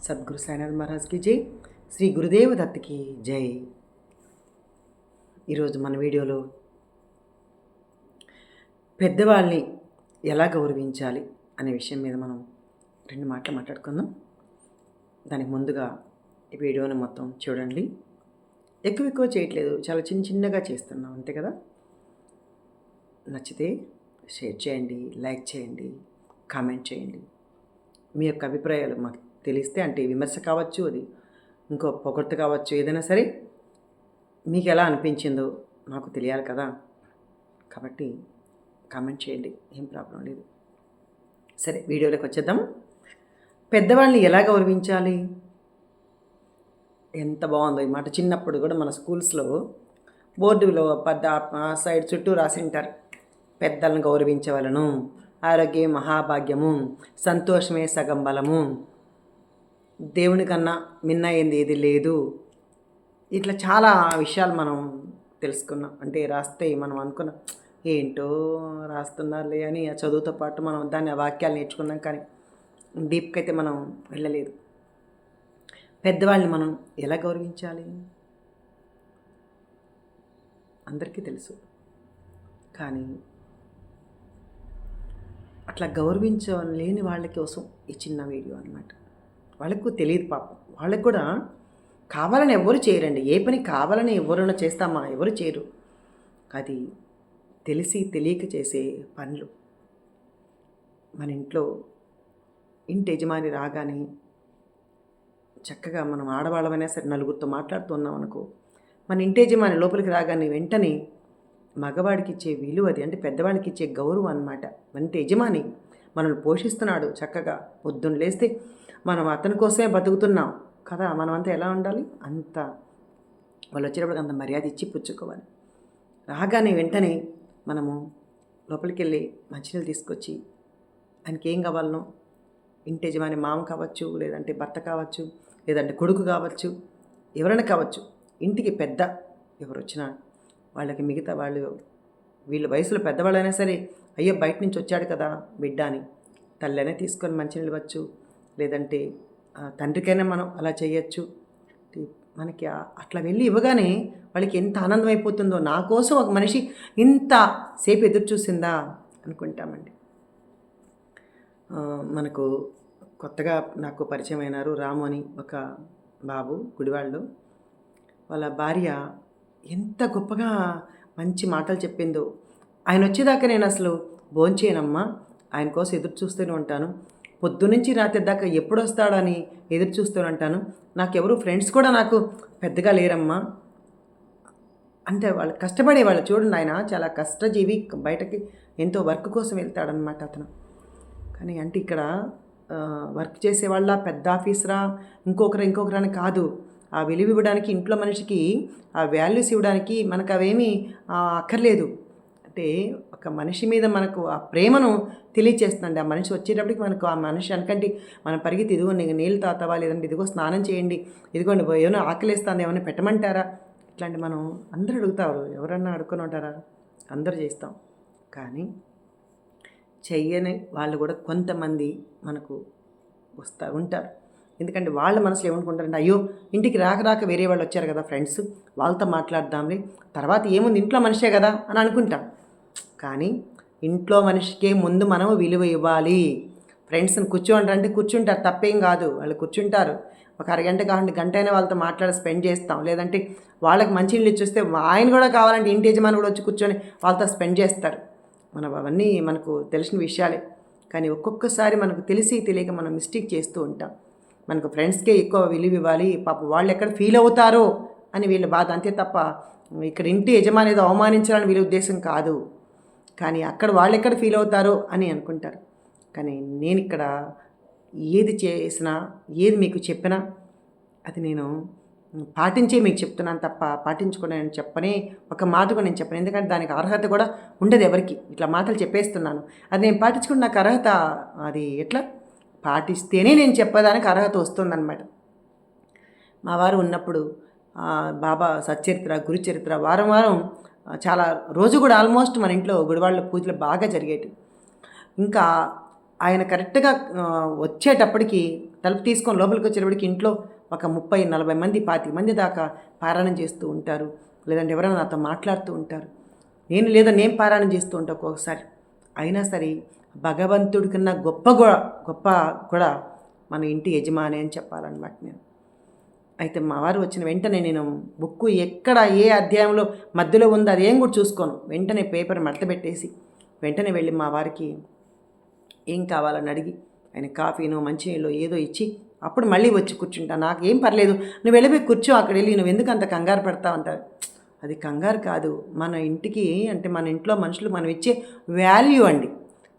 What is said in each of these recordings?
సద్గురు సాయినాథ్ మహారాజ్కి జై, శ్రీ గురుదేవ దత్కి జై. ఈరోజు మన వీడియోలో పెద్దవాళ్ళని ఎలా గౌరవించాలి అనే విషయం మీద మనం రెండు మాటలు మాట్లాడుకుందాం. దానికి ముందుగా ఈ వీడియోని మొత్తం చూడండి. ఎక్కువ చేయట్లేదు, చాలా చిన్నగా చేస్తున్నాం అంతే కదా. నచ్చితే షేర్ చేయండి, లైక్ చేయండి, కామెంట్ చేయండి. మీ యొక్క అభిప్రాయాలు మాకు తెలిస్తే, అంటే విమర్శ కావచ్చు, అది ఇంకో పొగడ్త కావచ్చు, ఏదైనా సరే మీకు ఎలా అనిపించిందో నాకు తెలియాలి కదా. కాబట్టి కామెంట్ చేయండి, ఏం ప్రాబ్లం లేదు. సరే, వీడియోలోకి వచ్చేద్దాం. పెద్దవాళ్ళని ఎలా గౌరవించాలి? ఎంత బాగుందో ఈ మాట. చిన్నప్పుడు కూడా మన స్కూల్స్లో బోర్డులో సైడ్ చుట్టూ రాసి ఉంటారు, పెద్దలను గౌరవించవలను, ఆరోగ్యం మహాభాగ్యము, సంతోషమే సగం బలము, దేవుని కన్నా మిన్న ఏది లేదు. ఇట్లా చాలా విషయాలు మనం తెలుసుకున్నాం. అంటే రాస్తే మనం అనుకున్నాం ఏంటో రాస్తున్నారులే అని ఆ చదువుతో పాటు మనం దాన్ని ఆ వాక్యాలు నేర్చుకున్నాం, కానీ డీప్కి అయితే మనం వెళ్ళలేదు. పెద్దవాళ్ళని మనం ఎలా గౌరవించాలి అందరికీ తెలుసు, కానీ అట్లా గౌరవించలేని వాళ్ళ కోసం ఈ చిన్న వీడియో అన్నమాట. వాళ్ళకు తెలియదు పాపం, వాళ్ళకు కూడా కావాలని ఎవరు చేయరండి. ఏ పని కావాలని ఎవరైనా చేస్తామా? ఎవరు చేయరు. అది తెలిసి తెలియక చేసే పనులు. మన ఇంట్లో ఇంటి యజమాని రాగానే చక్కగా మనం ఆడవాళ్ళమైనా సరే నలుగురితో మాట్లాడుతున్నాం అనుకో, మన ఇంటి యజమాని లోపలికి రాగానే వెంటనే మగవాడికి ఇచ్చే విలువ అది, అంటే పెద్దవాడికి ఇచ్చే గౌరవం అన్నమాట. అంటే యజమాని మనల్ని పోషిస్తున్నాడు చక్కగా. పొద్దున్న లేస్తే మనం అతని కోసమే బతుకుతున్నాం కదా. మనం అంతా ఎలా ఉండాలి? అంత వాళ్ళు వచ్చేటప్పటికి అంత మర్యాద ఇచ్చి పుచ్చుకోవాలి. రాగానే వెంటనే మనము లోపలికి వెళ్ళి మంచినీళ్ళు తీసుకొచ్చి ఆయనకి ఏం కావాలనో, ఇంటి యజమాని మామ కావచ్చు, లేదంటే భర్త కావచ్చు, లేదంటే కొడుకు కావచ్చు, ఎవరైనా కావచ్చు, ఇంటికి పెద్ద ఎవరు వచ్చినా వాళ్ళకి మిగతా వీళ్ళ వయసులో పెద్దవాళ్ళైనా సరే, అయ్యో బయట నుంచి వచ్చాడు కదా బిడ్డ అని తల్లైనా తీసుకొని మంచినీళ్ళు ఇవ్వచ్చు, లేదంటే తండ్రికైనా మనం అలా చేయొచ్చు. మనకి అట్లా వెళ్ళి ఇవ్వగానే వాళ్ళకి ఎంత ఆనందం అయిపోతుందో, నా కోసం ఒక మనిషి ఇంత సేపు ఎదురు చూసిందా అనుకుంటామండి. మనకు కొత్తగా నాకు పరిచయం అయినారు రాము అని ఒక బాబు గుడివాళ్ళు. వాళ్ళ భార్య ఎంత గొప్పగా మంచి మాటలు చెప్పిందో. ఆయన వచ్చేదాకా నేను అసలు భోంచేయనమ్మా, ఆయన కోసం ఎదురు చూస్తూనే ఉంటాను, పొద్దునుంచి రాత్రి దాకా ఎప్పుడు వస్తాడని ఎదురు చూస్తూనే ఉంటాను, నాకెవరు ఫ్రెండ్స్ కూడా నాకు పెద్దగా లేరమ్మా అంటే వాళ్ళు కష్టపడేవాళ్ళు. చూడండి, ఆయన చాలా కష్టజీవి, బయటకి ఎంతో వర్క్ కోసం వెళ్తాడనమాట అతను. కానీ అంటే ఇక్కడ వర్క్ చేసేవాళ్ళ, పెద్ద ఆఫీసరా, ఇంకొకరని కాదు. ఆ విలువ ఇవ్వడానికి, ఇంట్లో మనిషికి ఆ వాల్యూస్ ఇవ్వడానికి మనకు అవేమీ అక్కర్లేదు. అంటే ఒక మనిషి మీద మనకు ఆ ప్రేమను తెలియచేస్తుందండి. ఆ మనిషి వచ్చేటప్పటికి మనకు ఆ మనిషి అనకంటే మనం పరిగెత్తి, ఇదిగో నీళ్ళు తాతావా, లేదంటే ఇదిగో స్నానం చేయండి, ఇదిగోండి ఏమైనా ఆకలిస్తుంది ఏమైనా పెట్టమంటారా, ఇట్లాంటి మనం అందరూ అడుగుతారు. ఎవరన్నా అడుక్కొని ఉంటారా? అందరూ చేస్తాం. కానీ చెయ్యని వాళ్ళు కూడా కొంతమంది మనకు ఉంటారు. ఎందుకంటే వాళ్ళ మనసులో ఏమనుకుంటారంటే, అయ్యో ఇంటికి రాక వేరే వాళ్ళు వచ్చారు కదా ఫ్రెండ్స్, వాళ్ళతో మాట్లాడదాంలే, తర్వాత ఏముంది ఇంట్లో మనిషే కదా అని అనుకుంటాం. కానీ ఇంట్లో మనిషికే ముందు మనం విలువ ఇవ్వాలి. ఫ్రెండ్స్ని కూర్చోండి కూర్చుంటారు, తప్పేం కాదు, వాళ్ళు కూర్చుంటారు. ఒక అరగంట కావాలంటే గంట అయినా వాళ్ళతో స్పెండ్ చేస్తాం. లేదంటే వాళ్ళకి మంచి నీళ్ళు ఇచ్చేస్తే ఆయన కూడా కావాలంటే ఇంటి యజమాని కూడా వచ్చి కూర్చొని వాళ్ళతో స్పెండ్ చేస్తారు. అవన్నీ మనకు తెలిసిన విషయాలే. కానీ ఒక్కొక్కసారి మనకు తెలిసి తెలియక మనం మిస్టేక్ చేస్తూ ఉంటాం. మనకు ఫ్రెండ్స్కే ఎక్కువ విలువ ఇవ్వాలి, పాప వాళ్ళు ఎక్కడ ఫీల్ అవుతారో అని వీళ్ళ బాధ, అంతే తప్ప ఇక్కడ ఇంటి యజమాని ఏదో అవమానించాలని వీళ్ళ ఉద్దేశం కాదు. కానీ అక్కడ వాళ్ళు ఎక్కడ ఫీల్ అవుతారో అని అనుకుంటారు. కానీ నేను ఇక్కడ ఏది చేసినా, ఏది మీకు చెప్పినా అది నేను పాటించే మీకు చెప్తున్నాను తప్ప పాటించుకుని నేను చెప్పనే ఒక మాట కూడా నేను చెప్పను. ఎందుకంటే దానికి అర్హత కూడా ఉండదు ఎవరికి. ఇట్లా మాటలు చెప్పేస్తున్నాను, అది నేను పాటించుకుని నాకు అర్హత, అది ఎట్లా పాటిస్తేనే నేను చెప్పేదానికి అర్హత వస్తుందన్నమాట. మా వారు ఉన్నప్పుడు బాబా సచ్చరిత్ర, గురుచరిత్ర వారం చాలా రోజు కూడా ఆల్మోస్ట్ మన ఇంట్లో గుడివాళ్ళ పూజలు బాగా జరిగేవి. ఇంకా ఆయన కరెక్ట్‌గా వచ్చేటప్పటికి తలుపు తీసుకొని లోపలికి వచ్చేటప్పటికి ఇంట్లో ఒక 30, 40 మంది, 25 మంది దాకా పారాయణం చేస్తూ ఉంటారు. లేదంటే ఎవరైనా నాతో మాట్లాడుతూ ఉంటారు. నేను పారాయణం చేస్తూ ఉంటా ఒక్కొక్కసారి. అయినా సరే భగవంతుడి కన్నా గొప్ప కూడా మన ఇంటి యజమాని అని చెప్పాలన్నమాట నేను. అయితే మా వారు వచ్చిన వెంటనే నేను బుక్కు ఎక్కడ ఏ అధ్యాయంలో మధ్యలో ఉందో అదేం కూడా చూసుకోను. వెంటనే పేపర్ మడతపెట్టేసి వెంటనే వెళ్ళి మా వారికి ఏం కావాలని అడిగి ఆయన కాఫీనో మంచినీళ్ళు ఏదో ఇచ్చి అప్పుడు మళ్ళీ వచ్చి కూర్చుంటా. నాకేం పర్లేదు, నువ్వు వెళ్ళిపోయి కూర్చో, అక్కడ వెళ్ళి నువ్వు ఎందుకు అంత కంగారు పడతావు అంటారు. అది కంగారు కాదు, మన ఇంటికి అంటే మన ఇంట్లో మనుషులు మనం ఇచ్చే వాల్యూ అండి.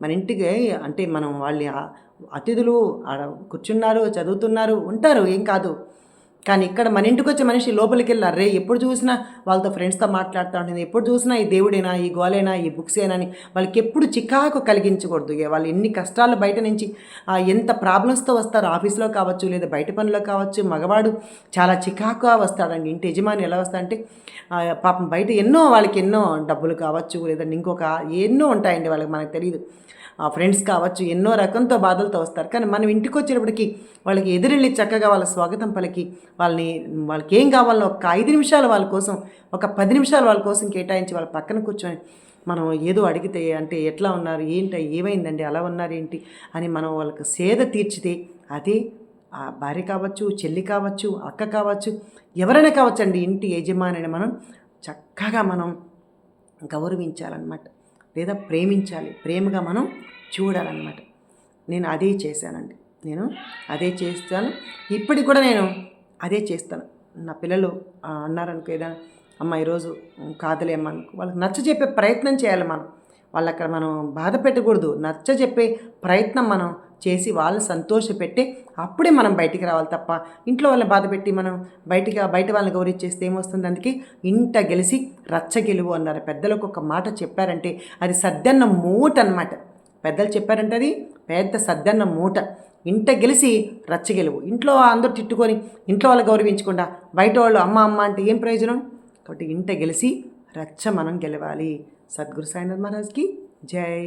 మన ఇంటికి అంటే మనం వాళ్ళ అతిథులు ఆడ కూర్చున్నారు, చదువుతున్నారు, ఉంటారు, ఏం కాదు. కానీ ఇక్కడ మన ఇంటికి వచ్చే మనిషి లోపలికి వెళ్ళి అర్రే ఎప్పుడు చూసినా వాళ్ళతో ఫ్రెండ్స్తో మాట్లాడుతూ ఉంటుంది, ఎప్పుడు చూసినా ఈ దేవుడేనా, ఈ గోలేనా, ఈ బుక్సేనా అని వాళ్ళకి ఎప్పుడు చికాకు కలిగించకూడదు. వాళ్ళు ఎన్ని కష్టాలు బయట నుంచి ఎంత ప్రాబ్లమ్స్తో వస్తారు, ఆఫీస్లో కావచ్చు లేదా బయట పనిలో కావచ్చు. మగవాడు చాలా చికాకుగా వస్తాడండి. ఇంటి యజమాని ఎలా వస్తాడంటే పాపం బయట వాళ్ళకి ఎన్నో డబ్బులు కావచ్చు లేదంటే ఇంకొక ఎన్నో ఉంటాయండి వాళ్ళకి, మనకు తెలియదు. ఫ్రెండ్స్ కావచ్చు, ఎన్నో రకంతో బాధలతో వస్తారు. కానీ మనం ఇంటికి వచ్చేటప్పటికి వాళ్ళకి ఎదురెళ్ళి చక్కగా వాళ్ళ స్వాగతం పలికి వాళ్ళకి ఏం కావాలో ఒక 5 నిమిషాలు వాళ్ళ కోసం, ఒక 10 నిమిషాలు వాళ్ళ కోసం కేటాయించి వాళ్ళ పక్కన కూర్చొని మనం ఏదో అడిగితే అంటే ఎట్లా ఉన్నారు, ఏమైందండి, అలా ఉన్నారు ఏంటి అని మనం వాళ్ళకి సేద తీర్చితే అదే భార్య కావచ్చు, చెల్లి కావచ్చు, అక్క కావచ్చు, ఎవరైనా కావచ్చండి, ఇంటి యజమానిని మనం చక్కగా మనం గౌరవించాలన్నమాట. లేదా ప్రేమించాలి, ప్రేమగా మనం చూడాలన్నమాట. నేను అదే చేశానండి. నేను అదే చేస్తాను, ఇప్పటికి కూడా నేను అదే చేస్తాను. నా పిల్లలు అన్నారనుకో ఏదైనా, అమ్మ ఈరోజు కాదులే అమ్మ అనుకో, వాళ్ళకి నచ్చ చెప్పే ప్రయత్నం చేయాలి మనం. వాళ్ళు అక్కడ మనం బాధ పెట్టకూడదు, నచ్చ చెప్పే ప్రయత్నం మనం చేసి వాళ్ళు సంతోషపెట్టే అప్పుడే మనం బయటికి రావాలి తప్ప ఇంట్లో వాళ్ళని బాధ పెట్టి మనం బయట వాళ్ళని గౌరవించేస్తే ఏమొస్తుంది. అందుకే ఇంట గెలిసి రచ్చ గెలువు అన్నారు పెద్దలకు. ఒక మాట చెప్పారంటే అది సద్దన్న మూట అన్నమాట. పెద్దలు చెప్పారంటే అది పెద్ద సద్దన్న మూట. ఇంట గెలిసి రచ్చ గెలువు. ఇంట్లో అందరూ తిట్టుకొని ఇంట్లో వాళ్ళు గౌరవించకుండా బయట వాళ్ళు అమ్మ అమ్మ అంటే ఏం ప్రయోజనం. కాబట్టి ఇంట గెలిసి రచ్చ మనం గెలవాలి. సద్గురు సాయినాథ్ మహారాజ్కి జై.